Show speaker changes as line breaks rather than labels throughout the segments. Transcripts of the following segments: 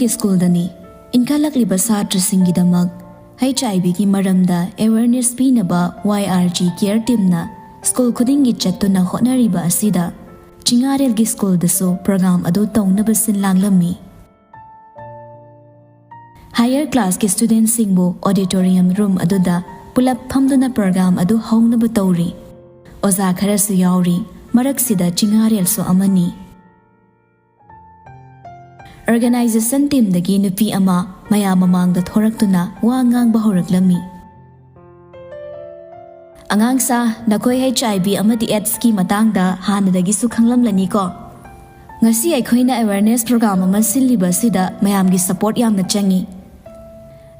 ꯑꯩꯈꯣꯏꯒꯤ ꯁ꯭ꯀꯨꯜꯗꯅꯤ ꯏꯟꯈꯠꯂꯛꯂꯤꯕ ꯁꯥꯇ꯭ꯔꯁꯤꯡꯒꯤꯗꯃꯛ HIV ꯒꯤ ꯃꯔꯝꯗ ꯑꯦꯋꯦꯌꯔꯅꯦꯁ ꯄꯤꯅꯕ YRG ꯀꯦꯌꯔ ꯇꯤꯝꯅ ꯁ꯭ꯀꯨꯜ ꯈꯨꯗꯤꯡꯒꯤ ꯆꯠꯇꯨꯅ ꯍꯣꯠꯅꯔꯤꯕ ꯑꯁꯤꯗ ꯆꯤꯡꯉꯥꯔꯦꯜꯒꯤ ꯁ꯭ꯀꯨꯜꯗꯁꯨ ꯄ꯭ꯔꯣꯒ꯭ꯔꯥꯝ ꯑꯗꯨ ꯇꯧꯅꯕ ꯁꯤꯟ ꯂꯥꯡꯂꯝꯃꯤ꯫ ꯍꯥꯌꯔ ꯀ꯭ꯂꯥꯁꯀꯤ ꯁ꯭ꯇꯨꯗꯦꯟꯠꯁꯤꯡꯕꯨ ꯑꯣꯗꯤꯇꯣꯔꯤꯌꯝ ꯔꯨꯝ ꯑꯗꯨꯗ ꯄꯨꯂꯞ ꯐꯝꯗꯨꯅ ꯄ꯭ꯔꯣꯒ꯭ꯔꯥꯝ ꯑꯗꯨ ꯍꯧꯅꯕ ꯇꯧꯔꯤ꯫ ꯑꯣꯖꯥ ꯈꯔꯁꯨ ꯌꯥꯎꯔꯤ, ꯃꯔꯛꯁꯤꯗ ꯆꯤꯡꯉꯥꯔꯦꯜꯁꯨ ꯑꯃꯅꯤ꯫ ꯑꯣꯔꯒꯅꯥꯏꯖꯦꯁꯟ ꯇꯤꯝꯗꯒꯤ ꯅꯨꯄꯤ ꯑꯃ ꯃꯌꯥꯝ ꯃꯃꯥꯡꯗ ꯊꯣꯔꯛꯇꯨꯅ ꯋꯥ ꯉꯥꯡꯕ ꯍꯧꯔꯛꯂꯝꯃꯤ꯫ ꯑꯉꯥꯡꯁꯥ, ꯅꯈꯣꯏ HIV ꯑꯃꯗꯤ AIDS ꯒꯤ ꯃꯇꯥꯡꯗ ꯍꯥꯟꯅꯗꯒꯤꯁꯨ ꯈꯪꯂꯝꯂꯅꯤꯀꯣ? ꯉꯁꯤ ꯑꯩꯈꯣꯏꯅ ꯑꯦꯋꯦꯌꯔꯅꯦꯁ ꯄ꯭ꯔꯣꯒ꯭ꯔꯥꯝ ꯑꯃ ꯁꯤꯜꯂꯤꯕ ꯑꯁꯤꯗ ꯃꯌꯥꯝꯒꯤ ꯁꯄꯣꯔꯠ ꯌꯥꯝꯅ ꯆꯪꯏ꯫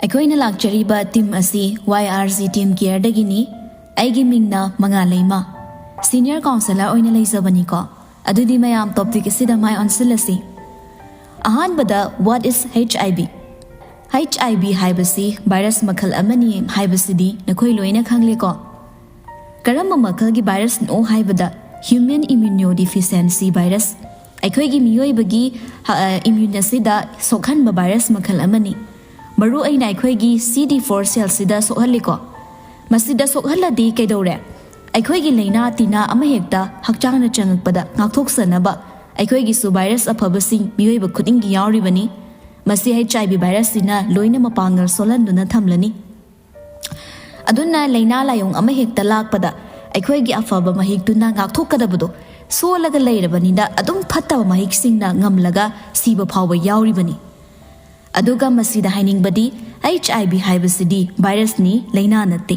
ꯑꯩꯈꯣꯏꯅ ꯂꯥꯛꯆꯔꯤꯕ ꯇꯤꯝ ꯑꯁꯤ YRG ꯇꯤꯝ ꯀꯦꯌꯔꯗꯒꯤꯅꯤ꯫ ꯑꯩꯒꯤ ꯃꯤꯡꯅ ꯃꯉꯥꯜꯂꯩꯃ, ꯁꯤꯅꯤꯌꯔ ꯀꯥꯎꯟꯁꯤꯂꯔ ꯑꯣꯏꯅ ꯂꯩꯖꯕꯅꯤꯀꯣ꯫ ꯑꯗꯨꯗꯤ ꯃꯌꯥꯝ ꯇꯣꯄꯤꯛ ꯑꯁꯤꯗ ꯃꯥꯏ ꯑꯣꯟꯁꯤꯜꯂꯁꯤ꯫ ꯑꯍꯥꯟꯕꯗ ꯋꯥꯠ ꯏꯁ HIV? HIV ꯍꯥꯏꯕꯁꯤ ꯚꯥꯏꯔꯁ ꯃꯈꯜ ꯑꯃꯅꯤ ꯍꯥꯏꯕꯁꯤꯗꯤ ꯅꯈꯣꯏ ꯂꯣꯏꯅ ꯈꯪꯂꯦꯀꯣ? ꯀꯔꯝꯕ ꯃꯈꯜꯒꯤ ꯚꯥꯏꯔꯁꯅꯣ ꯍꯥꯏꯕꯗ ꯍ꯭ꯌꯨꯃꯦꯟ ꯏꯝꯃ꯭ꯌꯨꯅꯣꯗꯤꯐꯤꯁꯤꯌꯦꯟꯁꯤ ꯚꯥꯏꯔꯁ, ꯑꯩꯈꯣꯏꯒꯤ ꯃꯤꯑꯣꯏꯕꯒꯤ ꯏꯝꯃ꯭ꯌꯨꯟ ꯑꯁꯤꯗ ꯁꯣꯛꯍꯟꯕ ꯚꯥꯏꯔꯁ ꯃꯈꯜ ꯑꯃꯅꯤ꯫ ꯃꯔꯨꯑꯣꯏꯅ ꯑꯩꯈꯣꯏꯒꯤ CD4 ꯁꯦꯜꯁꯤꯗ ꯁꯣꯛꯍꯜꯂꯤꯀꯣ꯫ ꯃꯁꯤꯗ ꯁꯣꯛꯍꯜꯂꯗꯤ ꯀꯩꯗꯧꯔꯦ? ꯑꯩꯈꯣꯏꯒꯤ ꯂꯩꯅꯥ ꯇꯤꯟꯅꯥ ꯑꯃꯍꯦꯛꯇ ꯍꯛꯆꯥꯡꯅ ꯆꯪꯉꯛꯄꯗ ꯉꯥꯛꯊꯣꯛꯆꯅꯕ ꯑꯩꯈꯣꯏꯒꯤꯁꯨ ꯚꯥꯏꯔꯁ ꯑꯐꯕꯁꯤꯡ ꯃꯤꯑꯣꯏꯕ ꯈꯨꯗꯤꯡꯒꯤ ꯌꯥꯎꯔꯤꯕꯅꯤ꯫ ꯃꯁꯤ HIV ꯚꯥꯏꯔꯁꯁꯤꯅ ꯂꯣꯏꯅ ꯃꯄꯥꯡꯒꯜ ꯁꯣꯜꯍꯟꯗꯨꯅ ꯊꯝꯂꯅꯤ꯫ ꯑꯗꯨꯅ ꯂꯩꯅꯥ ꯂꯥꯏꯑꯣꯡ ꯑꯃꯍꯦꯛꯇ ꯂꯥꯛꯄꯗ ꯑꯩꯈꯣꯏꯒꯤ ꯑꯐꯕ ꯃꯍꯤꯛꯇꯨꯅ ꯉꯥꯛꯊꯣꯛꯀꯗꯕꯗꯣ ꯁꯣꯜꯂꯒ ꯂꯩꯔꯕꯅꯤꯅ ꯑꯗꯨꯝ ꯐꯠꯇꯕ ꯃꯍꯤꯛꯁꯤꯡꯅ ꯉꯝꯂꯒ ꯁꯤꯕ ꯐꯥꯎꯕ ꯌꯥꯎꯔꯤꯕꯅꯤ꯫ ꯑꯗꯨꯒ ꯃꯁꯤꯗ ꯍꯥꯏꯅꯤꯡꯕꯗꯤ HIV ꯍꯥꯏꯕꯁꯤꯗꯤ ꯚꯥꯏꯔꯁꯅꯤ, ꯂꯩꯅꯥ ꯅꯠꯇꯦ꯫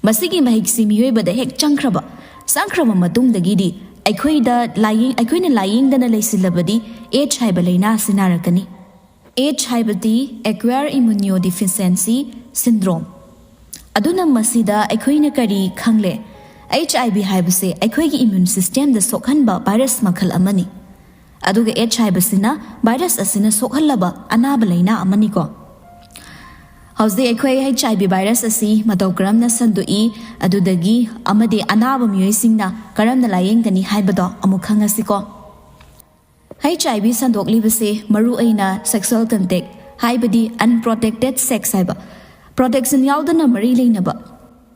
ꯃꯁꯤꯒꯤ ꯃꯍꯤꯛꯁꯤ ꯃꯤꯑꯣꯏꯕꯗ ꯍꯦꯛ ꯆꯪꯈ꯭ꯔꯕ ꯃꯇꯨꯡꯗꯒꯤꯗꯤ ꯑꯩꯈꯣꯏꯅ ꯂꯥꯏꯌꯦꯡꯗꯅ ꯂꯩꯁꯤꯜꯂꯕꯗꯤ AIDS ꯍꯥꯏꯕ ꯂꯩꯅꯥ ꯑꯁꯤ ꯅꯥꯔꯛꯀꯅꯤ꯫ AIDS ꯍꯥꯏꯕꯗꯤ ꯑꯦꯛꯋꯥꯌꯔ ꯏꯝꯃ꯭ꯌꯨꯅꯣꯗꯤꯐꯤꯁꯤꯌꯦꯟꯁꯤ ꯁꯤꯟꯗ꯭ꯔꯣꯝ꯫ ꯑꯗꯨꯅ ꯃꯁꯤꯗ ꯑꯩꯈꯣꯏꯅ ꯀꯔꯤ ꯈꯪꯂꯦ? HIV ꯍꯥꯏꯕꯁꯦ ꯑꯩꯈꯣꯏꯒꯤ ꯏꯝꯃ꯭ꯌꯨꯟ ꯁꯤꯁꯇꯦꯝꯗ ꯁꯣꯛꯍꯟꯕ ꯚꯥꯏꯔꯁ ꯃꯈꯜ ꯑꯃꯅꯤ꯫ ꯑꯗꯨꯒ AIDSꯍꯥꯏꯕꯁꯤꯅ ꯚꯥꯏꯔꯁ ꯑꯁꯤꯅ ꯁꯣꯛꯍꯜꯂꯕ ꯑꯅꯥꯕ ꯂꯩꯅꯥ ꯑꯃꯅꯤꯀꯣ꯫ ꯍꯧꯖꯤꯛ ꯑꯩꯈꯣꯏ HIV ꯚꯥꯏꯔꯁ ꯑꯁꯤ ꯃꯇꯧ ꯀꯔꯝꯅ ꯁꯟꯗꯣꯛꯏ ꯑꯃꯗꯤ ꯑꯅꯥꯕ ꯃꯤꯑꯣꯏꯁꯤꯡꯅ ꯀꯔꯝꯅ ꯂꯥꯏꯌꯦꯡꯒꯅꯤ ꯍꯥꯏꯕꯗꯣ ꯑꯃꯨꯛ ꯈꯪꯉꯁꯤꯀꯣ꯫ HIV ꯁꯟꯗꯣꯛꯂꯤꯕꯁꯤ ꯃꯔꯨꯑꯣꯏꯅ ꯁꯦꯛꯁꯨꯑꯦꯜ ꯀꯟꯇꯦꯛ, ꯍꯥꯏꯕꯗꯤ ꯑꯟꯄ꯭ꯔꯣꯇꯦꯛꯇꯦꯗ ꯁꯦꯛꯁ ꯍꯥꯏꯕ, ꯄ꯭ꯔꯣꯇꯦꯛꯁꯟ ꯌꯥꯎꯗꯅ ꯃꯔꯤ ꯂꯩꯅꯕ,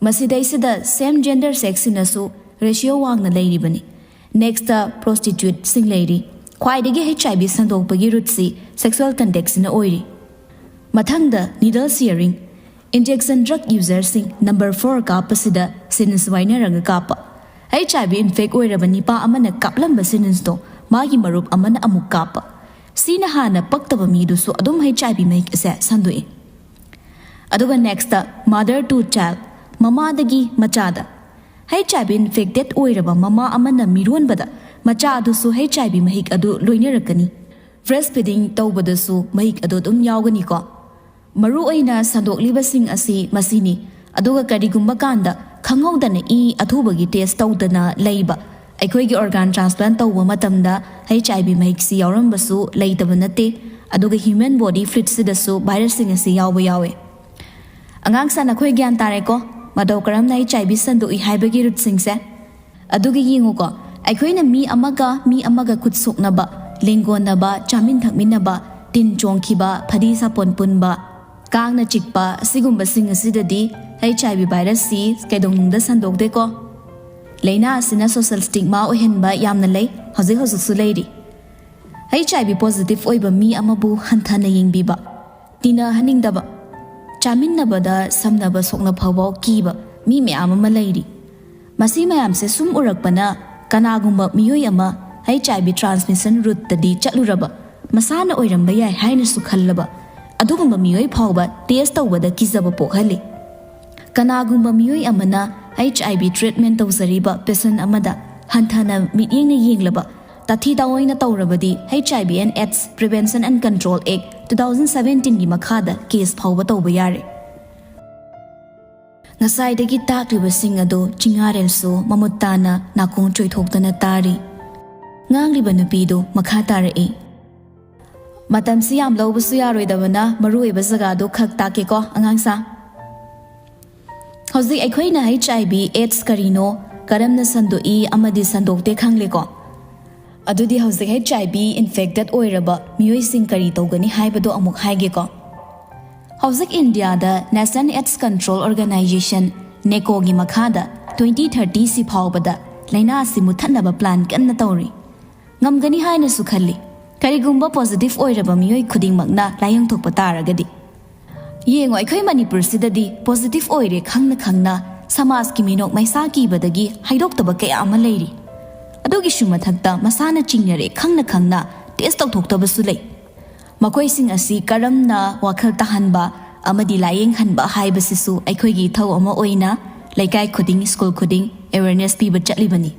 ꯃꯁꯤꯗꯩꯁꯤꯗ ꯁꯦꯝ ꯖꯦꯟꯗꯔ ꯁꯦꯛꯁꯁꯤꯅꯁꯨ ꯔꯦꯁꯤꯌꯣ ꯋꯥꯡꯅ ꯂꯩꯔꯤꯕꯅꯤ꯫ ꯅꯦꯛꯁꯇ ꯄ꯭ꯔꯣꯁꯇꯤꯇ꯭ꯌꯨꯠꯁꯤꯡ ꯂꯩꯔꯤ꯫ ꯈ꯭ꯋꯥꯏꯗꯒꯤ HIV ꯁꯟꯗꯣꯛꯄꯒꯤ ꯔꯨꯠꯁꯤ ꯁꯦꯛꯁꯨꯑꯦꯜ ꯀꯟꯇꯦꯛꯁꯤꯅ ꯑꯣꯏꯔꯤ꯫ ꯃꯊꯪꯗ ꯅꯤꯗꯜ ꯁꯤꯌꯔꯤꯡ, ꯏꯟꯖꯦꯛꯁꯟ ꯗ꯭ꯔꯒ ꯌꯨꯖꯔꯁꯤꯡ ꯅꯝꯕꯔ 4 ꯀꯥꯞꯄꯁꯤꯗ ꯁꯤꯔꯤꯟꯖ ꯋꯥꯏꯅꯔꯒ ꯀꯥꯞꯄ꯫ HIV ꯏꯟꯐꯦꯛ ꯑꯣꯏꯔꯕ ꯅꯤꯄꯥ ꯑꯃꯅ ꯀꯥꯞꯂꯝꯕ ꯁꯤꯔꯤꯟꯖꯗꯣ मागी मरुप अमन अमुक काप सीना हाना पक्तब मीदुसु अदुम HIV महिक असे संदुई अदुगा नेक्स्ट मदर टू चाइल्ड ममादगी मचादा HIV इन्फेक्टेड ओइरबा ममा अमन मिरोनबदा मचादुसु HIV महिक अदु लोइनरकनी ब्रेस्ट फीडिंग तौबदसु महिक अदु दुम यावगनी को मरु ओइना संदोकलिबसिंग असि मसिनी अदुगा करिगुम्बा कांदा खंगौदना इ अथुबगी टेस्ट तौदना लैबा अखोइगी ऑर्गन ट्रांसप्लांट तौबा मतमदा HIV महिकसी यावरंबसु लैतबा नते अदुगा ह्यूमन बॉडी फ्लुइड्सदसु वायरसिंग असि यावबा यावे अंगांग साना खोइ ज्ञान तारेको मदौ करमना HIV संदोइ हाइबगी रुटसिंगसे अदुगा यिंगुको अखोइना मी अमगा खुद सोकनबा लेंगोनबा चामिन थकमिनबा तिन चोंखिबा फदी सापोन पुनबा कांगना चिकपा सिगुम्बा सिंग असिददी HIV वायरस सी कैदोंगदा संदोकदेको लेना असिना सोशल स्टिग्मा ओहेनबा यामना लै हजिक हजिकसु लैरी HIV पॉजिटिव ओइबा मी अमबु हंथाना यिंगबिबा तिना हनिंगदबा चामिनबदा समनबा सोकना फावबा कीबा मी मयाम अमा लैरी मसी मयामसे सुम उरकपना कनागुम्बा मियोय अमा HIV ट्रांसमिशन रूट तदी चलुरबा मसाना ओइरंबा याय हाइनसु खल्लबा अदुगुम्बा मियोय फावबा टेस्ट तौबदा किजबा पोखले कनागुम्बा मियोय अमना HIV ट्रीटमेंट तौजरीबा पेशेंट अमदा हंथाना मियेंगना येंगलबा ताथी दाओइना तौरबदी HIV and AIDS Prevention and Control Act 2017 gi makhada case phawba tauba yare ngasai takliba ado chingarelso mamutana nakong choithokdana tari ngangliba nupido makha tarai matamsi yam lawbasu yaroidabana maruiba jagado khak takeko angangsa हौजिक अखोइना HIV AIDS करिनो करमना संदोई अमदि संदोकते खंगलेको ꯑꯗꯨꯗꯤ ꯍꯧꯖꯤꯛ HIV infected ꯑꯣꯏꯔꯕ ꯃꯤꯑꯣꯏꯁꯤꯡ ꯀꯔꯤ ꯇꯧꯒꯅꯤ ꯍꯥꯏꯕꯗꯣ ꯑꯃꯨꯛ ꯍꯥꯏꯒꯦꯀꯣ ꯍꯧꯖꯤꯛ ꯏꯟꯗꯤꯌꯥꯗ ꯅꯦꯁꯅꯦꯜ ꯑꯦꯗꯁ ꯀꯟꯇ꯭ꯔꯣꯜ ꯑꯣꯔꯒꯅꯥꯏꯖꯦꯁꯟ NACOꯒꯤ ꯃꯈꯥꯗ 2030 ꯁꯤ ꯐꯥꯎꯕꯗ ꯂꯩꯅꯥ ꯑꯁꯤ ꯃꯨꯠꯊꯠꯅꯕ ꯄ꯭ꯂꯥꯟ ꯀꯟꯅ ꯇꯧꯔꯤ ꯉꯝꯒꯅꯤ ꯍꯥꯏꯅꯁꯨ ꯈꯜꯂꯤ ꯀꯔꯤꯒꯨꯝꯕ ꯄꯣꯖꯤꯇꯤꯚ ꯑꯣꯏꯔꯕ ꯃꯤꯑꯣꯏ ꯈꯨꯗꯤꯡꯃꯛꯅ ꯂꯥꯌꯦꯡꯊꯣꯛꯄ ꯇꯥꯔꯒꯗꯤ ꯌꯦꯡꯉꯣ ꯑꯩꯈꯣꯏ ꯃꯅꯤꯄꯨꯔꯁꯤꯗꯗꯤ ꯄꯣꯖꯤꯇꯤꯚ ꯑꯣꯏꯔꯦ ꯈꯪꯅ ꯈꯪꯅ ꯁꯃꯥꯖꯀꯤ ꯃꯤꯅꯣꯛ ꯃꯩꯁꯥ ꯀꯤꯕꯗꯒꯤ ꯍꯥꯏꯗꯣꯛꯇꯕ ꯀꯌꯥ ꯑꯃ ꯂꯩꯔꯤ ꯑꯗꯨꯒꯤꯁꯨ ꯃꯊꯛꯇ ꯃꯁꯥꯅ ꯆꯤꯡꯅꯔꯦ ꯈꯪꯅ ꯈꯪꯅ ꯇꯦꯁ ꯇꯧꯊꯣꯛꯇꯕꯁꯨ ꯂꯩ ꯃꯈꯣꯏꯁꯤꯡ ꯑꯁꯤ ꯀꯔꯝꯅ ꯋꯥꯈꯜ ꯇꯥꯍꯟꯕ ꯑꯃꯗꯤ ꯂꯥꯌꯦꯡꯍꯟꯕ ꯍꯥꯏꯕꯁꯤꯁꯨ ꯑꯩꯈꯣꯏꯒꯤ ꯏꯊꯧ ꯑꯃ ꯑꯣꯏꯅ ꯂꯩꯀꯥꯏ ꯈꯨꯗꯤꯡ ꯁ꯭ꯀꯨꯜ ꯈꯨꯗꯤꯡ ꯑꯦꯋꯦꯌꯔꯅꯦꯁ ꯄꯤꯕ ꯆꯠꯂꯤꯕꯅꯤ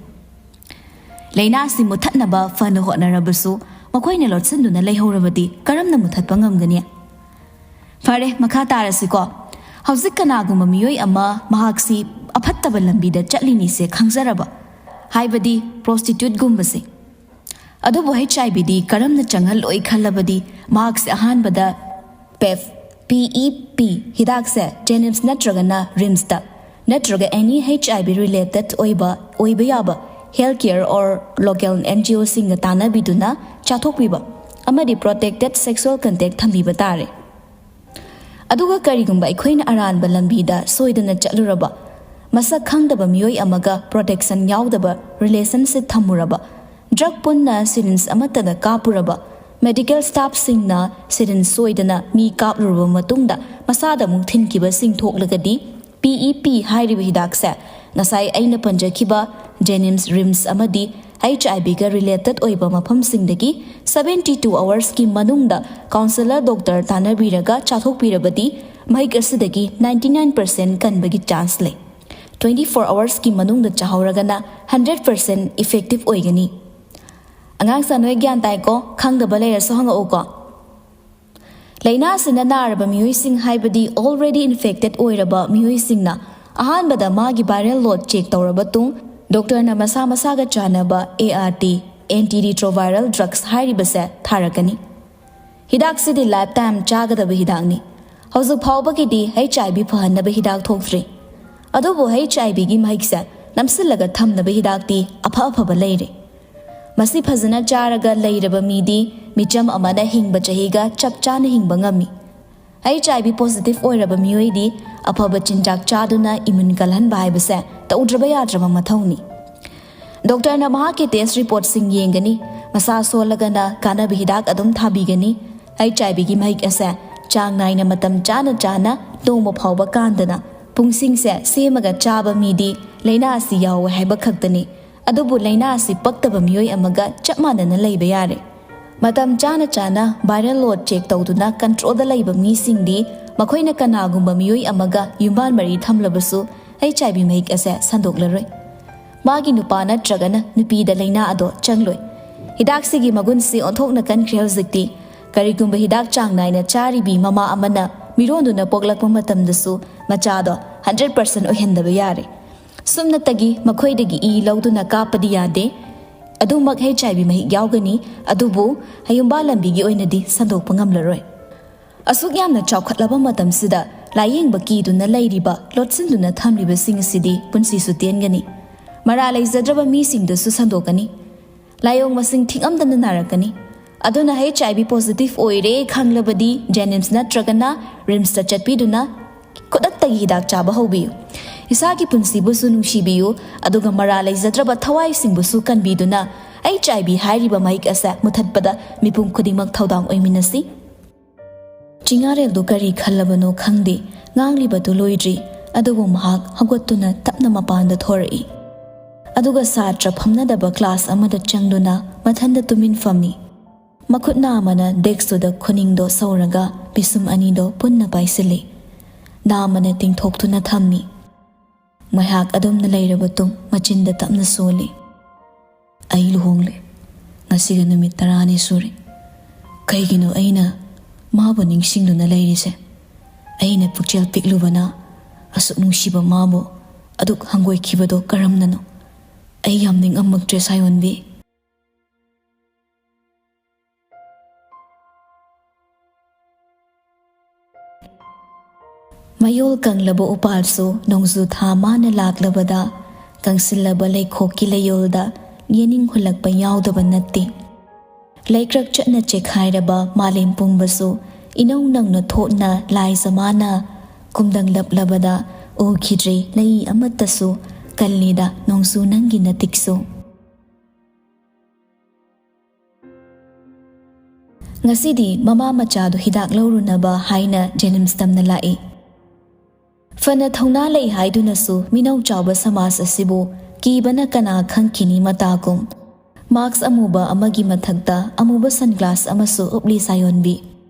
ꯂꯩꯅꯥ ꯑꯁꯤ ꯃꯨꯠꯊꯠꯅꯕ ꯐꯅ ꯍꯣꯠꯅꯔꯕꯁꯨ ꯃꯈꯣꯏꯅ ꯂꯣꯠꯁꯤꯟꯗꯨꯅ ꯂꯩꯍꯧꯔꯕꯗꯤ ꯀꯔꯝꯅ ꯃꯨꯠꯊꯠꯄ ꯉꯝꯒꯅꯤ ꯐꯔꯦ ꯃꯈꯥ ꯇꯥꯔꯁꯤꯀꯣ ꯍꯧꯖꯤꯛ ꯀꯅꯥꯒꯨꯝꯕ ꯃꯤꯑꯣꯏ ꯑꯃ ꯃꯍꯥꯛꯁꯤ ꯑꯐꯠꯇꯕ ꯂꯝꯕꯤꯗ ꯆꯠꯂꯤꯅꯤꯁꯦ ꯈꯪꯖꯔꯕ ꯍꯥꯏꯕꯗꯤ ꯄ꯭ꯔꯣꯁꯇꯤꯇ꯭ꯌꯨꯠꯒꯨꯝꯕꯁꯦ ꯑꯗꯨꯕꯨ HIVꯗꯤ ꯀꯔꯝꯅ ꯆꯪꯍꯜꯂꯣꯏ ꯈꯜꯂꯕꯗꯤ ꯃꯍꯥꯛꯁꯦ ꯑꯍꯥꯟꯕꯗ PEP ꯍꯤꯗꯥꯛꯁꯦ ꯖꯦꯅꯤꯝꯁ ꯅꯠꯇ꯭ꯔꯒꯅ ꯔꯤꯝꯁꯇ ꯅꯠꯇ꯭ꯔꯒ ꯑꯦꯅꯤ HIV ꯔꯤꯂꯦꯇꯦꯗ ꯑꯣꯏꯕ ꯌꯥꯕ ꯍꯦꯜꯊ ꯀꯦꯌꯔ ꯑꯣꯔ ꯂꯣꯀꯦꯜ NGOꯁꯤꯡꯒ ꯇꯥꯟꯅꯕꯤꯗꯨꯅ ꯆꯥꯊꯣꯛꯄꯤꯕ ꯑꯃꯗꯤ ꯄ꯭ꯔꯣꯇꯦꯛꯇꯦꯗ ꯁꯦꯛꯁꯨꯋꯦꯜ ꯀꯟꯇꯦꯛ ꯊꯝꯕꯤꯕ ꯇꯥꯔꯦ ꯑꯗꯨꯒ ꯀꯔꯤꯒꯨꯝꯕ ꯑꯩꯈꯣꯏꯅ ꯑꯔꯥꯟꯕ ꯂꯝꯕꯤꯗ ꯁꯣꯏꯗꯅ ꯆꯠꯂꯨꯔꯕ ꯃꯁꯛ ꯈꯪꯗꯕ ꯃꯤꯑꯣꯏ ꯑꯃꯒ ꯄ꯭ꯔꯣꯇꯦꯛꯁꯟ ꯌꯥꯎꯗꯕ ꯔꯤꯂꯦꯁꯟꯁꯤꯞ ꯊꯝꯃꯨꯔꯕ ꯗ꯭ꯔꯒ ꯄꯨꯟꯅ ꯁꯤꯔꯤꯟꯁ ꯑꯃꯠꯇꯗ ꯀꯥꯞꯄꯨꯔꯕ ꯃꯦꯗꯤꯀꯦꯜ ꯁ꯭ꯇꯥꯐꯁꯤꯡꯅ ꯁꯤꯔꯤꯟꯁ ꯁꯣꯏꯗꯅ ꯃꯤ ꯀꯥꯞꯂꯨꯔꯕ ꯃꯇꯨꯡꯗ ꯃꯁꯥꯗ ꯑꯃꯨꯛ ꯊꯤꯟꯈꯤꯕꯁꯤꯡ ꯊꯣꯛꯂꯒꯗꯤ PEP ꯍꯥꯏꯔꯤꯕ ꯍꯤꯗꯥꯛꯁꯦ ꯉꯁꯥꯏ ꯑꯩꯅ ꯄꯟꯖꯈꯤꯕ ꯖꯦꯅꯤꯝꯁ ꯔꯤꯝꯁ ꯑꯃꯗꯤ HIVꯒ ꯔꯤꯂꯦꯇꯦꯗ ꯑꯣꯏꯕ ꯃꯐꯝꯁꯤꯡꯗꯒꯤ 72 ꯑꯋꯥꯔꯁꯀꯤ ꯃꯅꯨꯡꯗ ꯀꯥꯎꯟꯁꯤꯂꯔ ꯗꯣꯛꯇꯔ ꯇꯥꯟꯅꯕꯤꯔꯒ ꯆꯥꯊꯣꯛꯄꯤꯔꯕꯗꯤ ꯃꯍꯤꯛ ꯑꯁꯤꯗꯒꯤ 99% ꯀꯟꯕꯒꯤ ꯆꯥꯟꯁ ꯂꯩ 24 ꯑꯋꯥꯔꯁꯀꯤ ꯃꯅꯨꯡꯗ ꯆꯥꯍꯧꯔꯒꯅ 100% ꯏꯐꯦꯛꯇꯤꯚ ꯑꯣꯏꯒꯅꯤ ꯑꯉꯥꯡꯁꯥ ꯅꯣꯏ ꯒ꯭ꯌꯥꯟ ꯇꯥꯏꯀꯣ ꯈꯪꯗꯕ ꯂꯩꯔꯁꯨ ꯍꯪꯉꯛꯎꯀꯣ ꯂꯩꯅꯥ ꯑꯁꯤꯅ ꯅꯥꯔꯕ ꯃꯤꯑꯣꯏꯁꯤꯡ ꯍꯥꯏꯕꯗꯤ ꯑꯣꯜꯔꯦꯗꯤ ꯏꯟꯐꯦꯛꯇꯦꯗ ꯑꯣꯏꯔꯕ ꯃꯤꯑꯣꯏꯁꯤꯡꯅ ꯑꯍꯥꯟꯕꯗ ꯃꯥꯒꯤ ꯚꯥꯏꯔꯦꯜ ꯂꯣꯗ ꯆꯦꯛ ꯇꯧꯔꯕ ꯇꯨꯡ ꯗꯣꯛꯇꯔꯅ ꯃꯁꯥ ꯃꯁꯥꯒ ꯆꯥꯟꯅꯕ ART ꯑꯦꯟꯇꯤ ꯔꯤꯇ꯭ꯔꯣꯚꯥꯏꯔꯦꯜ ꯗ꯭ꯔꯒꯁ ꯍꯥꯏꯔꯤꯕꯁꯦ ꯊꯥꯔꯛꯀꯅꯤ ꯍꯤꯗꯥꯛꯁꯤꯗꯤ ꯂꯥꯏꯐ ꯇꯥꯏꯝ ꯆꯥꯒꯗꯕ ꯍꯤꯗꯥꯛꯅꯤ ꯍꯧꯖꯤꯛ ꯐꯥꯎꯕꯒꯤꯗꯤ HIV ꯐꯍꯟꯅꯕ ꯍꯤꯗꯥꯛ ꯊꯣꯛꯇ꯭ꯔꯤ ꯑꯗꯨꯕꯨ HIVꯒꯤ ꯃꯍꯤꯛꯁꯦ ꯅꯝꯁꯤꯜꯂꯒ ꯊꯝꯅꯕ ꯍꯤꯗꯥꯛꯇꯤ ꯑꯐꯕ ꯂꯩꯔꯦ ꯃꯁꯤ ꯐꯖꯅ ꯆꯥꯔꯒ ꯂꯩꯔꯕ ꯃꯤꯗꯤ ꯃꯤꯆꯝ ꯑꯃꯅ ꯍꯤꯡꯕ ꯆꯍꯤꯒ ꯆꯞ ꯆꯥꯅ ꯍꯤꯡꯕ ꯉꯝꯃꯤ HIV ꯄꯣꯖꯤꯇꯤꯚ ꯑꯣꯏꯔꯕ ꯃꯤꯑꯣꯏꯗꯤ ꯑꯐꯕ ꯆꯤꯟꯖꯥꯛ ꯆꯥꯗꯨꯅ ꯏꯃ꯭ꯌꯨꯟ ꯀꯜꯍꯟꯕ ꯍꯥꯏꯕꯁꯦ ꯇꯧꯗ꯭ꯔꯕ ꯌꯥꯗ꯭ꯔꯕ ꯃꯊꯧꯅꯤ ꯗꯣꯛꯇꯔꯅ ꯃꯍꯥꯛꯀꯤ ꯇꯦꯁ ꯔꯤꯄꯣꯔꯠꯁꯤꯡ ꯌꯦꯡꯒꯅꯤ ꯃꯁꯥ ꯁꯣꯜꯂꯒꯅ ꯀꯥꯟꯅꯕ ꯍꯤꯗꯥꯛ ꯑꯗꯨꯝ ꯊꯥꯕꯤꯒꯅꯤ HIVꯒꯤ ꯃꯍꯤꯛ ꯑꯁꯦ ꯆꯥꯡ ナꯏꯅ ꯃꯇꯝ ꯆꯥꯅ ꯅꯣꯡꯃ ꯐꯥꯎꯕ ꯀꯥꯟꯗꯅ ꯄꯨꯡꯁꯤꯡꯁꯦ ꯁꯦꯝꯃꯒ ꯆꯥꯕ ꯃꯤꯗꯤ ꯂꯩꯅꯥ ꯑꯁꯤ ꯌꯥꯎꯋꯦ ꯍꯥꯏꯕ ꯈꯛꯇꯅꯤ ꯑꯗꯨꯕꯨ ꯂꯩꯅꯥ ꯑꯁꯤ ꯄꯛꯇꯕ ꯃꯤꯑꯣꯏ ꯑꯃꯒ ꯆꯞ ꯃꯥꯟꯅꯅ ꯂꯩꯕ ꯌꯥꯔꯦ ꯃꯇꯝ ꯆꯥꯅ ꯚꯥꯏꯔꯦꯜ ꯂꯣꯗ ꯆꯦꯛ ꯇꯧꯗꯨꯅ ꯀꯟꯇ꯭ꯔꯣꯜꯗ ꯂꯩꯕ ꯃꯤꯁꯤꯡꯗꯤ ꯃꯈꯣꯏꯅ ꯀꯅꯥꯒꯨꯝꯕ ꯃꯤꯑꯣꯏ ꯑꯃꯒ ꯌꯨꯝꯕꯥꯟ ꯃꯔꯤ ꯊꯝꯂꯕꯁꯨ HIV ꯃꯍꯤꯛ ꯑꯁꯦ ꯁꯟꯗꯣꯛꯂꯔꯣꯏ ꯃꯥꯒꯤ ꯅꯨꯄꯥ ꯅꯠꯇ꯭ꯔꯒꯅ ꯅꯨꯄꯤꯗ ꯂꯩꯅꯥ ꯑꯗꯣ ꯆꯪꯂꯣꯏ ꯍꯤꯗꯥꯛꯁꯤꯒꯤ ꯃꯒꯨꯟꯁꯤ ꯑꯣꯟꯊꯣꯛꯅ ꯀꯟꯈ꯭ꯔꯦ ꯍꯧꯖꯤꯛꯇꯤ ꯀꯔꯤꯒꯨꯝꯕ ꯍꯤꯗꯥꯛ ꯆꯥꯡ ナꯏꯅ ꯆꯥꯔꯤꯕꯤ ꯃꯃꯥ ꯑꯃꯅ ꯃꯤꯔꯣꯟꯗꯨꯅ ꯄꯣꯛꯂꯛꯄ ꯃꯇꯝꯗꯁꯨ ꯃꯆꯥꯗꯣ 100% ꯑꯣꯏꯍꯟꯗꯕ ꯌꯥꯔꯦ ꯁꯨꯝꯅꯇꯒꯤ ꯃꯈꯣꯏꯗꯒꯤ ꯏ ꯂꯧꯗꯨꯅ ꯀꯥꯞꯄꯗꯤ ꯌꯥꯗꯦ ꯑꯗꯨꯃꯛ HIV ꯃꯍꯤꯛ ꯌꯥꯎꯒꯅꯤ ꯑꯗꯨꯕꯨ ꯍꯌꯨꯝꯕꯥ ꯂꯝꯕꯤꯒꯤ ꯑꯣꯏꯅꯗꯤ ꯁꯟꯗꯣꯛꯄ ꯉꯝꯂꯔꯣꯏ ꯑꯁꯨꯛ ꯌꯥꯝꯅ ꯆꯥꯎꯈꯠꯂꯕ ꯃꯇꯝꯁꯤꯗ ꯂꯥꯌꯦꯡꯕ ꯀꯤꯗꯨꯅ ꯂꯩꯔꯤꯕ ꯂꯣꯠꯁꯤꯟꯗꯨꯅ ꯊꯝꯂꯤꯕꯁꯤꯡ ꯑꯁꯤꯗꯤ ꯄꯨꯟꯁꯤꯁꯨ ꯇꯦꯟꯒꯅꯤ ꯃꯔꯥ ꯂꯩꯖꯗ꯭ꯔꯕ ꯃꯤꯁꯤꯡꯗꯨꯁꯨ ꯁꯟꯗꯣꯛꯀꯅꯤ ꯂꯥꯏꯑꯣꯡ ꯃꯁꯤꯡ ꯊꯤꯉꯝꯗꯅ ꯅꯥꯔꯛꯀꯅꯤ ꯑꯗꯨꯅ HIV ꯄꯣꯖꯤꯇꯤꯚ ꯑꯣꯏꯔꯦ ꯈꯪꯂꯕꯗꯤ ꯖꯦꯅꯤꯝꯁ ꯅꯠꯇ꯭ꯔꯒꯅ ꯔꯤꯝꯁꯇ ꯆꯠꯄꯤꯗꯨꯅ ꯈꯨꯗꯛꯇꯒꯤ ꯍꯤꯗꯥꯛ ꯆꯥꯕ ꯍꯧꯕꯤꯌꯨ ꯏꯁꯥꯒꯤ ꯄꯨꯟꯁꯤꯕꯨꯁꯨ ꯅꯨꯡꯁꯤꯕꯤꯌꯨ ꯑꯗꯨꯒ ꯃꯔꯥ ꯂꯩꯖꯗ꯭ꯔꯕ ꯊꯋꯥꯏꯁꯤꯡꯕꯨꯁꯨ ꯀꯟꯕꯤꯗꯨꯅ HIV ꯍꯥꯏꯔꯤꯕ ꯃꯍꯤꯛ ꯑꯁꯦ ꯃꯨꯠꯊꯠꯄꯗ ꯃꯤꯄꯨꯝ ꯈꯨꯗꯤꯡꯃꯛ ꯊꯧꯗꯥꯡ ꯑꯣꯏꯃꯤꯟꯅꯁꯤ ꯆꯤꯡꯉꯥꯔꯦꯜꯗꯨ ꯀꯔꯤ ꯈꯜꯂꯕꯅꯣ ꯈꯪꯗꯦ ꯉꯥꯡꯂꯤꯕꯗꯨ ꯂꯣꯏꯗ꯭ꯔꯤ ꯑꯗꯨꯕꯨ ꯃꯍꯥꯛ ꯍꯧꯒꯠꯇꯨꯅ ꯇꯞꯅ ꯃꯄꯥꯟꯗ ꯊꯣꯔꯛꯏ ꯑꯗꯨꯒ ꯁꯥꯇ꯭ꯔ ꯐꯝꯅꯗꯕ ꯀ꯭ꯂꯥꯁ ꯑꯃꯗ ꯆꯪꯗꯨꯅ ꯃꯊꯟꯗ ꯇꯨꯃꯤꯟ ꯐꯝꯃꯤ ꯃꯈꯨꯠꯅ ꯑꯃꯅ ꯗꯦꯛꯁꯇꯨꯗ ꯈꯨꯅꯤꯡꯗꯣ ꯁꯧꯔꯒ ꯄꯤꯁꯨꯝ ꯑꯅꯤꯗꯣ ꯄꯨꯟꯅ ꯄꯥꯏꯁꯤꯜꯂꯤ ꯅꯥꯃꯅ ꯇꯤꯡꯊꯣꯛꯇꯨꯅ ꯊꯝꯃꯤ ꯃꯍꯥꯛ ꯑꯗꯨꯝꯅ ꯂꯩꯔꯕ ꯇꯨꯡ ꯃꯆꯤꯟꯗ ꯇꯞꯅ ꯁꯣꯜꯂꯤ ꯑꯩ ꯂꯨꯍꯣꯡꯂꯦ ꯉꯁꯤꯒ ꯅꯨꯃꯤꯠ 10ꯅꯤ ꯁꯨꯔꯦ ꯀꯩꯒꯤꯅꯣ ꯑꯩꯅ ꯃꯥꯕꯨ ꯅꯤꯡꯁꯤꯡꯗꯨꯅ ꯂꯩꯔꯤꯁꯦ ꯑꯩꯅ ꯄꯨꯛꯆꯦꯜ ꯄꯤꯛꯂꯨꯕꯅ ꯑꯁꯨꯛ ꯅꯨꯡꯁꯤꯕ ꯃꯥꯕꯨ ꯑꯗꯨꯛ ꯍꯪꯒꯣꯏꯈꯤꯕꯗꯣ ꯀꯔꯝꯅꯅꯣ ꯑꯩ ꯌꯥꯝ ꯅꯤꯡꯉꯝꯃꯛꯇ꯭ꯔꯦ ꯁꯥꯏꯑꯣꯟꯕꯤ ꯃꯌꯣꯜ ꯀꯪꯂꯕ ꯎꯄꯥꯜꯁꯨ ꯅꯣꯡꯖꯨ ꯊꯥ ꯃꯥꯅ ꯂꯥꯛꯂꯕꯗ ꯀꯪꯁꯤꯜꯂꯕ ꯂꯩꯈꯣꯛꯀꯤ ꯂꯩꯌꯣꯜꯗ ꯌꯦꯅꯤꯡ ꯍꯨꯜꯂꯛꯄ ꯌꯥꯎꯗꯕ ꯅꯠꯇꯦ꯫ ꯂꯩꯀ꯭ꯔꯛ ꯆꯠꯅ ꯆꯦꯛꯈꯥꯏꯔꯕ ꯃꯥꯂꯦꯝ ꯄꯨꯝꯕꯁꯨ ꯏꯅꯧ ꯅꯧꯅ ꯊꯣꯛꯅ ꯂꯥꯏ ꯁꯃꯥꯅ ꯀꯨꯝꯗꯪꯂꯞꯂꯕꯗ ꯎꯈꯤꯗ꯭ꯔꯦ ꯂꯩ ꯑꯃꯠꯇꯁꯨ ꯀꯜꯂꯤꯗ ꯅꯣꯡꯁꯨ ꯅꯪꯒꯤ ꯅꯇꯤꯛꯁꯨ꯫ ꯉꯁꯤꯗꯤ ꯃꯃꯥ ꯃꯆꯥꯗꯨ ꯍꯤꯗꯥꯛ ꯂꯧꯔꯨꯅꯕ ꯍꯥꯏꯅ ꯖꯦꯅꯤꯝꯁ ꯇꯝꯅ ꯂꯥꯛꯏ꯫ ꯐꯅ ꯊꯧꯅꯥ ꯂꯩ ꯍꯥꯏꯗꯨꯅꯁꯨ ꯃꯤꯅꯧ ꯆꯥꯎꯕ ꯁꯃꯥꯖ ꯑꯁꯤꯕꯨ ꯀꯤꯕꯅ ꯀꯅꯥ ꯈꯪꯈꯤꯅꯤ ꯃꯇꯥꯒꯨꯝ꯫ ꯃꯥꯛꯁ ꯑꯃꯨꯕ ꯑꯃꯒꯤ ꯃꯊꯛꯇ ꯑꯃꯨꯕ ꯁꯟꯒ꯭ꯂꯥꯁ ꯑꯃꯁꯨ ꯎꯞꯂꯤ ꯁꯥꯌꯣꯟꯕꯤ꯫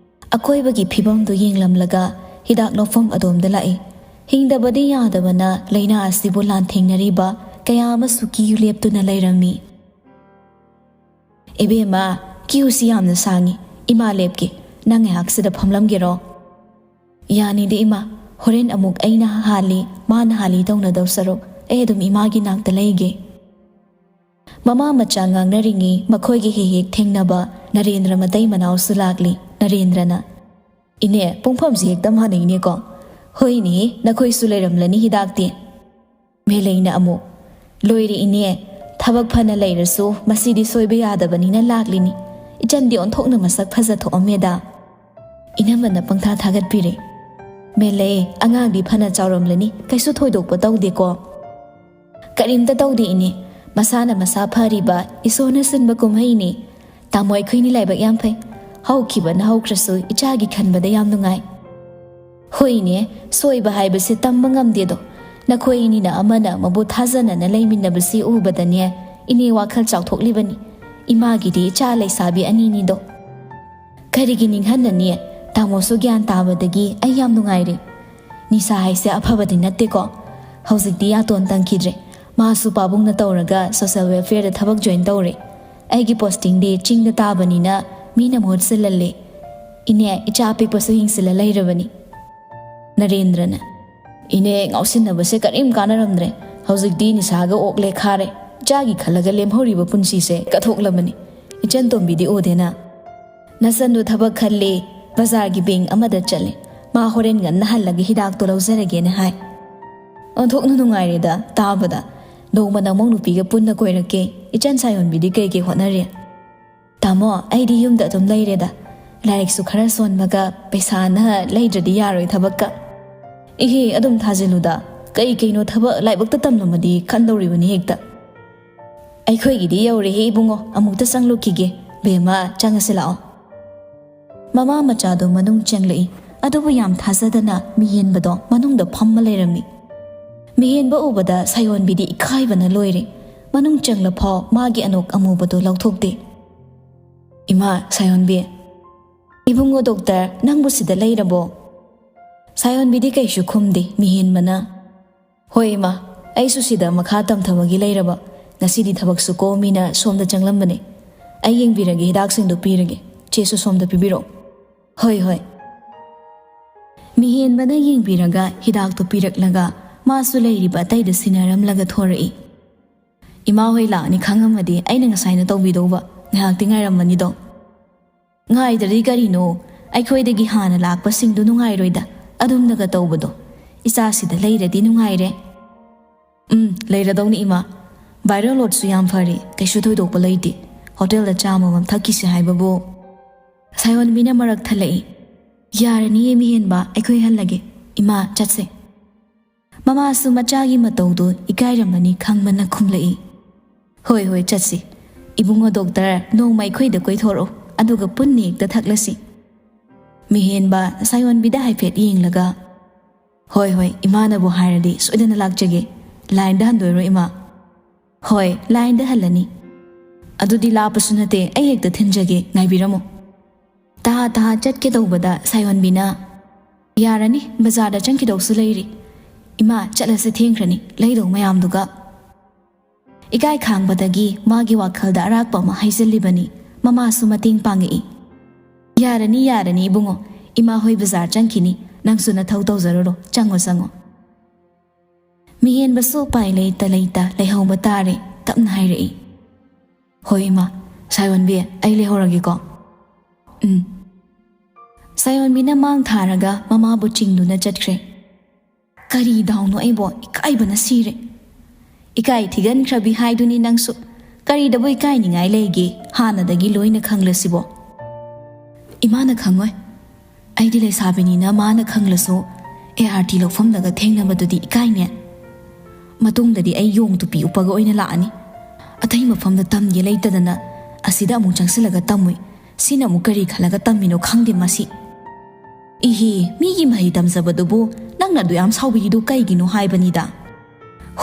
ꯑꯀꯣꯏꯕꯒꯤ ꯐꯤꯕꯝꯗꯨ ꯌꯦꯡꯂꯝꯂꯒ ꯍꯤꯗꯥꯛ ꯂꯧꯐꯝ ꯑꯗꯣꯝꯗ ꯂꯥꯛꯏ꯫ ꯍꯤꯡꯗꯕꯗꯤ ꯌꯥꯗꯕꯅ ꯂꯩꯅꯥ ꯑꯁꯤꯕꯨ ꯂꯥꯟꯊꯦꯡꯅꯔꯤꯕ ꯀꯌా ꯑꯃꯁꯨ ꯀꯤꯌꯨ ꯂꯦꯞꯇꯨꯅ ꯂꯩꯔꯝꯃꯤ꯫ ꯏꯕꯦꯝꯃ, ꯀꯤꯌꯨꯁꯤ ꯌꯥꯝꯅ ꯁꯥꯡꯉꯤ, ꯏꯃꯥ ꯂꯦꯞꯀꯦ, ꯅꯪ ꯉꯥꯏꯍꯥꯛꯁꯤꯗ ꯐꯝꯂꯝꯒꯦꯔꯣ? ꯌꯥꯅꯤꯗ ꯏꯃꯥ, ꯍꯣꯔꯦꯟ ꯑꯃꯨꯛ ꯑꯩꯅ ꯍꯥꯜꯂꯤ ꯃꯥꯅ ꯍꯥꯜꯂꯤ ꯇꯧꯅꯗꯧ ꯁꯔꯨꯛ ꯑꯩ ꯑꯗꯨꯝ ꯏꯃꯥꯒꯤ ꯅꯥꯛꯇ ꯂꯩꯒꯦ꯫ ꯃꯃꯥ ꯃꯆꯥ ꯉꯥꯡꯅꯔꯤꯉꯩ ꯃꯈꯣꯏꯒꯤ ꯍꯦꯛ ꯍꯦꯛ ꯊꯦꯡꯅꯕ ꯅꯔꯦꯟꯗ꯭ꯔ ꯃꯇꯩ ꯃꯅꯥꯎꯁꯨ ꯂꯥꯛꯂꯤ꯫ ꯅꯔꯦꯟꯗ꯭ꯔꯅ, ꯏꯅꯦ ꯄꯨꯡꯐꯝꯁꯤ ꯍꯦꯛꯇ ꯃꯥꯟꯅꯩꯅꯦꯀꯣ? ꯍꯣꯏꯅꯦ, ꯅꯈꯣꯏꯁꯨ ꯂꯩꯔꯝꯂꯅꯤ ꯍꯤꯗꯥꯛꯇꯤ꯫ ꯃꯦꯂꯩꯅ ꯑꯃꯨꯛ, ꯂꯣꯏꯔꯦ ꯏꯅꯦ, ꯊꯕꯛ ꯐꯅ ꯂꯩꯔꯁꯨ ꯃꯁꯤꯗꯤ ꯁꯣꯏꯕ ꯌꯥꯗꯕꯅꯤꯅ ꯂꯥꯛꯂꯤꯅꯤ꯫ ꯏꯆꯟꯗꯤ ꯑꯣꯟꯊꯣꯛꯅ ꯃꯁꯛ ꯐꯖꯊꯣꯛꯑꯝꯃꯦꯗ꯫ ꯏꯅꯝꯃꯅ ꯄꯪꯊꯥ ꯊꯥꯒꯠꯄꯤꯔꯦ꯫ ꯃꯦꯂꯩ, ꯑꯉꯥꯡꯗꯤ ꯐꯅ ꯆꯥꯎꯔꯝꯂꯅꯤ, ꯀꯩꯁꯨ ꯊꯣꯏꯗꯣꯛꯄ ꯇꯧꯗꯦꯀꯣ? ꯀꯔꯤꯝꯇ ꯇꯧꯗꯦ ꯏꯅꯦ, ꯃꯁꯥꯅ ꯃꯁꯥ ꯐꯔꯤꯕ ꯏꯁꯣꯔꯅ ꯁꯤꯟꯕ ꯀꯨꯝꯍꯩꯅꯤ꯫ ꯇꯥꯃꯣ ꯑꯩꯈꯣꯏꯅꯤ ꯂꯥꯏꯕꯛ ꯌꯥꯝ ꯐꯩ, ꯍꯧꯈꯤꯕꯅ ꯍꯧꯈ꯭ꯔꯁꯨ ꯏꯆꯥꯒꯤ ꯈꯟꯕꯗ ꯌꯥꯝ ꯅꯨꯡꯉꯥꯏ꯫ ꯍꯣꯏꯅꯦ, ꯁꯣꯏꯕ ꯍꯥꯏꯕꯁꯦ ꯇꯝꯕ ꯉꯝꯗꯦꯗꯣ꯫ ꯅꯈꯣꯏ ꯑꯅꯤꯅ ꯑꯃꯅ ꯑꯃꯕꯨ ꯊꯥꯖꯅꯅ ꯂꯩꯃꯤꯟꯅꯕꯁꯤ ꯎꯕꯗꯅꯦ ꯏꯅꯦ ꯋꯥꯈꯜ ꯆꯥꯎꯊꯣꯛꯂꯤꯕꯅꯤ꯫ ꯏꯃꯥꯒꯤꯗꯤ ꯏꯆꯥ ꯂꯩꯁꯥꯕꯤ ꯑꯅꯤꯅꯤꯗꯣ꯫ ꯀꯔꯤꯒꯤ ꯅꯤꯡꯍꯟꯅꯅꯤ? ꯇꯥꯃꯣꯁꯨ ꯒ꯭ꯌꯥꯟ ꯇꯥꯕꯗꯒꯤ ꯑꯩ ꯌꯥꯝ ꯅꯨꯡꯉꯥꯏꯔꯦ꯫ ꯅꯤꯁꯥ ꯍꯥꯏꯁꯦ ꯑꯐꯕꯗꯤ ꯅꯠꯇꯦꯀꯣ? ꯍꯧꯖꯤꯛꯇꯤ ꯌꯥꯇꯣꯟ ꯇꯪꯈꯤꯗ꯭ꯔꯦ, ꯃꯥꯁꯨ ꯄꯥꯕꯨꯡꯅ ꯇꯧꯔꯒ ꯁꯣꯁꯦꯜ ꯋꯦꯜꯐꯤꯌꯔꯗ ꯊꯕꯛ ꯖꯣꯏꯟ ꯇꯧꯔꯦ꯫ ꯑꯩꯒꯤ ꯄꯣꯁꯇꯤꯡꯗꯤ ꯆꯤꯡꯗ ꯇꯥꯕꯅꯤꯅ ꯃꯤꯅ ꯃꯍꯨꯠ ꯁꯤꯜꯍꯜꯂꯦ꯫ ꯏꯅꯦ, ꯏꯆꯥ ꯑꯄꯤꯛꯄꯁꯨ ꯍꯤꯡꯁꯤꯜꯂ ꯂꯩꯔꯕꯅꯤ꯫ ꯅꯔꯦꯟꯗ꯭ꯔꯅ, ꯏꯅꯦ ꯉꯥꯎꯁꯤꯟꯅꯕꯁꯦ ꯀꯔꯤꯝ ꯀꯥꯟꯅꯔꯝꯗ꯭ꯔꯦ, ꯍꯧꯖꯤꯛꯇꯤ ꯅꯤꯁꯥꯒ ꯑꯣꯛꯂꯦ ꯈꯥꯔꯦ꯫ ꯏꯆꯥꯒꯤ ꯈꯜꯂꯒ ꯂꯦꯝꯍꯧꯔꯤꯕ ꯄꯨꯟꯁꯤꯁꯦ ꯀꯠꯊꯣꯛꯂꯕꯅꯤ꯫ ꯏꯆꯟ ꯇꯣꯝꯕꯤꯗꯤ ꯎꯗꯦꯅ? ꯅꯆꯟꯗꯨ ꯊꯕꯛ ꯈꯜꯂꯦ, ꯕꯖꯥꯔꯒꯤ ꯕꯦꯡꯛ ꯑꯃꯗ ꯆꯠꯂꯦ꯫ ꯃꯥ ꯍꯣꯔꯦꯟ ꯉꯟꯅ ꯍꯜꯂꯒ ꯍꯤꯗꯥꯛꯇꯣ ꯂꯧꯖꯔꯒꯦꯅ ꯍꯥꯏ꯫ ꯑꯣꯟꯊꯣꯛꯅ ꯅꯨꯡꯉꯥꯏꯔꯦꯗ ꯇꯥꯕꯗ꯫ ꯅꯣꯡꯃ ꯅꯃꯧ ꯅꯨꯄꯤꯒ ꯄꯨꯟꯅ ꯀꯣꯏꯔꯛꯀꯦ꯫ ꯏꯆꯟ ꯁꯥꯌꯣꯟꯕꯤꯗꯤ ꯀꯩ ꯍꯣꯠꯅꯔꯤ? ꯇꯥꯃꯣ, ꯑꯩꯗꯤ ꯌꯨꯝꯗ ꯑꯗꯨꯝ ꯂꯩꯔꯦꯗ, ꯂꯥꯏꯔꯤꯛꯁꯨ ꯈꯔ ꯁꯣꯟꯕꯒ ꯄꯩꯁꯥꯅ ꯂꯩꯗ꯭ꯔꯗꯤ ꯌꯥꯔꯣꯏ ꯊꯕꯛꯀ꯫ ꯏꯍꯦ, ꯑꯗꯨꯝ ꯊꯥꯖꯤꯜꯂꯨꯗ, ꯀꯩꯅꯣ ꯊꯕꯛ ꯂꯥꯏꯕꯛꯇ ꯇꯝꯂꯝꯃꯗꯤ ꯈꯟꯗꯧꯔꯤꯕꯅꯤ ꯍꯦꯛꯇ꯫ ꯑꯩꯈꯣꯏꯒꯤꯗꯤ ꯌꯧꯔꯦꯍꯦ ꯏꯕꯨꯡꯉꯣ, ꯑꯃꯨꯛꯇ ꯆꯪꯂꯨꯈꯤꯒꯦ꯫ ꯕꯦꯝꯃ, ꯆꯪꯉꯁꯤ ꯂꯥꯛꯑꯣ꯫ ꯃꯃꯥ ꯃꯆꯥꯗꯣ ꯃꯅꯨꯡ ꯆꯪꯂꯛꯏ, ꯑꯗꯨꯕꯨ ꯌꯥꯝ ꯊꯥꯖꯗꯅ ꯃꯤꯍꯦꯟꯕꯗꯣ ꯃꯅꯨꯡꯗ ꯐꯝꯃ ꯂꯩꯔꯝꯃꯤ꯫ ꯃꯤꯍꯦꯟꯕ ꯎꯕꯗ ꯁꯥꯌꯣꯟꯕꯤꯗꯤ ꯏꯀꯥꯏꯕꯅ ꯂꯣꯏꯔꯦ꯫ ꯃꯅꯨꯡ ꯆꯪꯂꯐꯥꯎ ꯃꯥꯒꯤ ꯑꯅꯣꯛ ꯑꯃꯨꯕꯗꯣ ꯂꯧꯊꯣꯛꯇꯦ꯫ ꯏꯃꯥ, ꯁꯥꯌꯣꯟꯕꯤ꯫ ꯏꯕꯨꯡꯉꯣ ꯗꯣꯛꯇꯔ, ꯅꯪꯕꯨ ꯁꯤꯗ ꯂꯩꯔꯕꯣ? ꯁꯥꯌꯣꯟꯕꯤꯗꯤ ꯀꯩꯁꯨ ꯈꯨꯝꯗꯦ꯫ ꯃꯤꯍꯦꯟꯕꯅ, ꯍꯣꯏ ꯏꯃꯥ, ꯑꯩꯁꯨ ꯁꯤꯗ ꯃꯈꯥ ꯇꯝꯊꯕꯒꯤ ꯂꯩꯔꯕ, ꯉꯁꯤꯗꯤ ꯊꯕꯛꯁꯨ ꯀꯣꯝꯃꯤꯅ ꯁꯣꯝꯗ ꯆꯪꯂꯝꯕꯅꯦ꯫ ꯑꯩ ꯌꯦꯡꯕꯤꯔꯒꯦ, ꯍꯤꯗꯥꯛꯁꯤꯡꯗꯣ ꯄꯤꯔꯒꯦ, ꯆꯦꯁꯨ ꯁꯣꯝꯗ ꯄꯤꯕꯤꯔꯛꯑꯣ꯫ ꯍꯣꯏ ꯍꯣꯏ꯫ ꯃꯤꯍꯦꯟꯕꯅ ꯌꯦꯡꯕꯤꯔꯒ ꯍꯤꯗꯥꯛꯇꯣ ꯄꯤꯔꯛꯂꯒ ꯃꯥꯁꯨ ꯂꯩꯔꯤꯕ ꯑꯇꯩꯗ ꯁꯤꯟꯅꯔꯝꯂꯒ ꯊꯣꯔꯛꯏ꯫ ꯏꯃꯥ ꯍꯣꯏ ꯂꯥꯛꯑꯅꯤ ꯈꯪꯉꯝꯃꯗꯤ ꯑꯩꯅ ꯉꯁꯥꯏꯅ ꯇꯧꯕꯤꯗꯧꯕ, ꯉꯥꯏꯍꯥꯛꯇꯤ ꯉꯥꯏꯔꯝꯃꯅꯤꯗꯣ꯫ ꯉꯥꯏꯗ꯭ꯔꯗꯤ ꯀꯔꯤꯅꯣ, ꯑꯩꯈꯣꯏꯗꯒꯤ ꯍꯥꯟꯅ ꯂꯥꯛꯄꯁꯤꯡꯗꯨ ꯅꯨꯡꯉꯥꯏꯔꯣꯏꯗ ꯑꯗꯨꯝꯅꯒ ꯇꯧꯕꯗꯣ꯫ ꯏꯆꯥꯁꯤꯗ ꯂꯩꯔꯗꯤ ꯅꯨꯡꯉꯥꯏꯔꯦ꯫ ꯂꯩꯔꯗꯧꯅꯤ ꯏꯃꯥ, ꯚꯥꯏꯔꯦꯜ ꯂꯣꯗꯁꯨ ꯌꯥꯝ ꯐꯔꯤ, ꯀꯩꯁꯨ ꯊꯣꯏꯗꯣꯛꯄ ꯂꯩꯇꯦ, ꯍꯣꯇꯦꯜꯗ ꯆꯥ ꯑꯃꯃꯝ ꯊꯛꯈꯤꯁꯤ ꯍꯥꯏꯕꯕꯨ꯫ ꯁꯥꯌꯣꯟꯕꯤꯅ ꯃꯔꯛ ꯊꯠꯂꯛꯏ꯫ ꯌꯥꯔꯅꯤꯌꯦ ꯃꯤꯍꯦꯟꯕ, ꯑꯩꯈꯣꯏ ꯍꯜꯂꯒꯦ꯫ ꯏꯃꯥ, ꯆꯠꯁꯦ꯫ ꯃꯃꯥꯁꯨ ꯃꯆꯥꯒꯤ ꯃꯇꯧꯗꯣ ꯏꯀꯥꯏꯔꯝꯃꯅꯤ ꯈꯪꯕꯅ ꯈꯨꯝꯂꯛꯏ꯫ ꯍꯣꯏ ꯍꯣꯏ, ꯆꯠꯁꯤ꯫ ꯏꯕꯨꯡꯉꯣ ꯗꯣꯛꯇꯔ, ꯅꯣꯡꯃ ꯑꯩꯈꯣꯏꯗ ꯀꯣꯏꯊꯣꯔꯛꯑꯣ, ꯑꯗꯨꯒ ꯄꯨꯟꯅ ꯍꯦꯛꯇ ꯊꯛꯂꯁꯤ꯫ ꯃꯤꯍꯦꯟꯕ ꯁꯥꯌꯣꯟꯕꯤꯗ ꯍꯥꯏꯐꯦꯠ ꯌꯦꯡꯂꯒ, ꯍꯣꯏ ꯍꯣꯏ, ꯏꯃꯥꯅꯕꯨ ꯍꯥꯏꯔꯗꯤ ꯁꯣꯏꯗꯅ ꯂꯥꯛꯆꯒꯦ꯫ ꯂꯥꯏꯟꯗ ꯍꯟꯗꯣꯏꯔꯣ ꯏꯃꯥ? ꯍꯣꯏ, ꯂꯥꯏꯟꯗ ꯍꯜꯂꯅꯤ꯫ ꯑꯗꯨꯗꯤ ꯂꯥꯞꯄꯁꯨ ꯅꯠꯇꯦ, ꯑꯩ ꯍꯦꯛꯇ ꯊꯤꯟꯖꯒꯦ, ꯉꯥꯏꯕꯤꯔꯝꯃꯣ꯫ ꯇꯍꯥ ꯆꯠꯀꯦ ꯇꯧꯕꯗ ꯁꯥꯌꯣꯟꯕꯤꯅ, ꯌꯥꯔꯅꯤ, ꯕꯖꯥꯔꯗ ꯆꯪꯈꯤꯗꯧꯁꯨ ꯂꯩꯔꯤ꯫ ꯏꯃꯥ, ꯆꯠꯂꯁꯦ, ꯊꯦꯡꯈ꯭ꯔꯅꯤ, ꯂꯩꯗꯧ ꯃꯌꯥꯝꯗꯨꯒ꯫ ꯏꯀꯥꯏ ꯈꯥꯡꯕꯗꯒꯤ ꯃꯥꯒꯤ ꯋꯥꯈꯜꯗ ꯑꯔꯥꯛꯄ ꯑꯃ ꯍꯩꯖꯤꯜꯂꯤꯕꯅꯤ꯫ ꯃꯃꯥꯁꯨ ꯃꯇꯦꯡ ꯄꯥꯡꯉꯛꯏ꯫ ꯌꯥꯔꯅꯤ ꯏꯕꯨꯡꯉꯣ, ꯏꯃꯥ ꯍꯣꯏ ꯕꯖꯥꯔ ꯆꯪꯈꯤꯅꯤ, ꯅꯪꯁꯨ ꯅꯊꯧ ꯇꯧꯖꯔꯨꯔꯣ, ꯆꯪꯉꯣ꯫ ꯃꯤꯍꯦꯟꯕꯁꯨ ꯎꯄꯥꯏ ꯂꯩꯇ ꯂꯩꯍꯧꯕ ꯇꯥꯔꯦ, ꯇꯞꯅ ꯍꯥꯏꯔꯛꯏ꯫ ꯍꯣꯏ ꯏꯃꯥ, ꯁꯥꯌꯣꯟꯕꯤ, ꯑꯩ ꯂꯩꯍꯧꯔꯒꯦꯀꯣ꯫ ꯁꯥꯌꯣꯟꯕꯤꯅ ꯃꯥꯡ ꯊꯥꯔꯒ ꯃꯃꯥꯕꯨ ꯆꯤꯡꯗꯨꯅ ꯆꯠꯈ꯭ꯔꯦ꯫ ꯀꯔꯤ ꯗꯥꯎꯅꯣ ꯑꯩꯕꯣ, ꯏꯀꯥꯏꯕꯅ ꯁꯤꯔꯦ꯫ ꯏꯀꯥꯏ ꯊꯤꯒꯟꯈ꯭ꯔꯕꯤ ꯍꯥꯏꯗꯨꯅꯤ ꯅꯪꯁꯨ, ꯀꯔꯤꯗꯕꯨ ꯏꯀꯥꯏꯅꯤꯡꯉꯥꯏ ꯂꯩꯒꯦ ꯍꯥꯟꯅꯗꯒꯤ ꯂꯣꯏꯅ ꯈꯪꯂꯁꯤꯕꯣ ꯏꯃꯥꯅ ꯈꯪꯉꯣꯏ ꯑꯩꯗꯤ ꯂꯩꯁꯥꯕꯤꯅꯤꯅ ꯃꯥꯅ ꯈꯪꯂꯁꯨ ART ꯂꯧꯐꯝꯗꯒ ꯊꯦꯡꯅꯕꯗꯨꯗꯤ ꯏꯀꯥꯏꯅꯦ ꯃꯇꯨꯡꯗꯗꯤ ꯑꯩ ꯌꯣꯡ ꯇꯨꯄꯤ ꯎꯞꯄꯒ ꯑꯣꯏꯅ ꯂꯥꯛꯑꯅꯤ ꯑꯇꯩ ꯃꯐꯝꯗ ꯇꯝꯒꯦ ꯂꯩꯇꯗꯅ ꯑꯁꯤꯗ ꯑꯃꯨꯛ ꯆꯪꯁꯤꯜꯂꯒ ꯇꯝꯃꯨꯏ ꯁꯤꯅ ꯑꯃꯨꯛ ꯀꯔꯤ ꯈꯜꯂꯒ ꯇꯝꯃꯤꯅꯣ ꯈꯪꯗꯦ ꯃꯁꯤ 이히 미기 마이 담자버도부 낭나도 얌 사우비기도 까이기노 하이버니다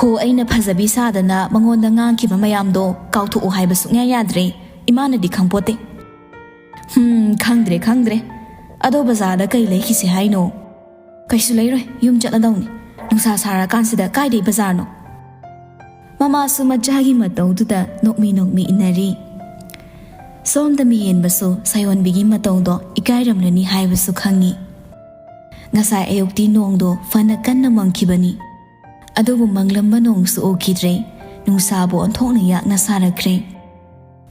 호 아이나 파자비 사다나 망원다 ngang 마얌도 까우토오 하이버 쑥냐 야드레 이마나디 캉포테 캉드레 아도 바자다 까이 레이키시 하이노 까이수 레이로이 윰 잣나다우니 농사 사라 깐시다 까이데 바자노 마마수 마자기 마토우두다 녹미 이나리 ꯁꯣꯝꯗ ꯃꯤꯍꯦꯟꯕꯁꯨ ꯁꯥꯏꯌꯣꯟꯕꯤꯒꯤ ꯃꯇꯧꯗꯣ ꯏꯀꯥꯏꯔꯝꯂꯅꯤ ꯍꯥꯏꯕꯁꯨ ꯈꯪꯉꯤ ꯉꯁꯥꯏ ꯑꯌꯨꯛꯇꯤ ꯅꯣꯡꯗꯣ ꯐꯅ ꯀꯟꯅ ꯃꯪꯈꯤꯕꯅꯤ ꯑꯗꯨꯕꯨ ꯃꯪꯂꯝꯕ ꯅꯣꯡꯁꯨ ꯎꯈꯤꯗ꯭ꯔꯦ ꯅꯨꯡꯁꯥꯕꯨ ꯑꯣꯟꯊꯣꯛꯅ ꯌꯥꯛꯅ ꯁꯥꯔꯛꯈ꯭ꯔꯦ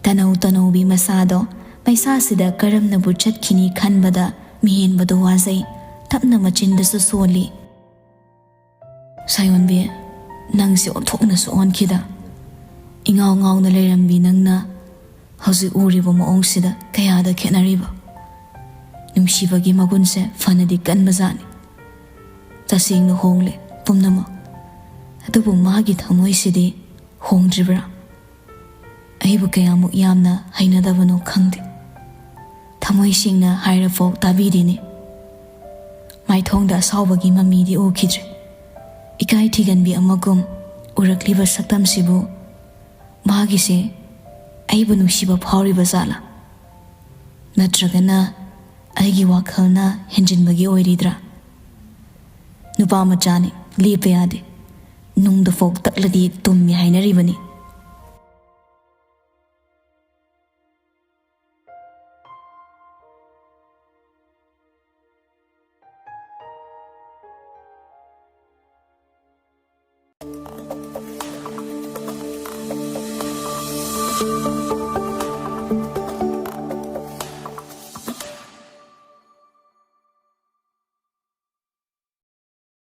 ꯇꯅꯧꯕꯤ ꯃꯁꯥꯗꯣ ꯃꯩꯁꯥꯁꯤꯗ ꯀꯔꯝꯅꯕꯨ ꯆꯠꯈꯤꯅꯤ ꯈꯟꯕꯗ ꯃꯤꯍꯦꯟꯕꯗꯣ ꯋꯥꯖꯩ ꯇꯞꯅ ꯃꯆꯤꯟꯗꯁꯨ ꯁꯣꯜꯂꯤ ꯁꯥꯏꯌꯣꯟꯕꯤ ꯅꯪꯁꯦ ꯑꯣꯟꯊꯣꯛꯅꯁꯨ ꯑꯣꯟꯈꯤꯗ ꯏꯉꯥꯎ ꯉꯥꯎꯅ ꯂꯩꯔꯝꯕꯤ ꯅꯪꯅ ꯍꯧꯖꯤꯛ ꯎꯔꯤꯕ ꯃꯑꯣꯡꯁꯤꯗ ꯀꯌꯥꯗ ꯈꯦꯠꯅꯔꯤꯕ ꯅꯨꯡꯁꯤꯕꯒꯤ ꯃꯒꯨꯟꯁꯦ ꯐꯅꯗꯤ ꯀꯟꯕꯖꯥꯠꯅꯤ ꯇꯁꯦꯡꯅ ꯍꯣꯡꯂꯦ ꯄꯨꯝꯅꯃꯛ ꯑꯗꯨꯕꯨ ꯃꯥꯒꯤ ꯊꯃꯣꯏꯁꯤꯗꯤ ꯍꯣꯡꯗ꯭ꯔꯤꯕ꯭ꯔꯥ ꯑꯩꯕꯨ ꯀꯌꯥꯃꯨꯛ ꯌꯥꯝꯅ ꯍꯩꯅꯗꯕꯅꯣ ꯈꯪꯗꯦ ꯊꯃꯣꯏ ꯁꯦꯡꯅ ꯍꯥꯏꯔꯐꯥꯎ ꯇꯥꯕꯤꯗꯦꯅꯦ ꯃꯥꯏꯊꯣꯡꯗ ꯑꯁꯥꯎꯕꯒꯤ ꯃꯃꯤꯗꯤ ꯎꯈꯤꯗ꯭ꯔꯦ ꯏꯀꯥꯏ ꯊꯤꯒꯟꯕꯤ ꯑꯃꯒꯨꯝ ꯎꯔꯛꯂꯤꯕ ꯁꯛꯇꯝꯁꯤꯕꯨ ꯃꯥꯒꯤꯁꯦ ꯑꯩꯕꯨ ꯅꯨꯡꯁꯤꯕ ꯐꯥꯎꯔꯤꯕ ꯖꯥꯠꯂꯥ ꯅꯠꯇ꯭ꯔꯒꯅ ꯑꯩꯒꯤ ꯋꯥꯈꯜꯅ ꯍꯦꯟꯖꯤꯟꯕꯒꯤ ꯑꯣꯏꯔꯤꯗ꯭ꯔꯥ ꯅꯨꯄꯥ ꯃꯆꯥꯅꯤ ꯂꯦꯞꯄ ꯌꯥꯗꯦ ꯅꯨꯡꯗ ꯐꯧ ꯇꯛꯂꯗꯤ ꯇꯨꯝꯃꯤ ꯍꯥꯏꯅꯔꯤꯕꯅꯤ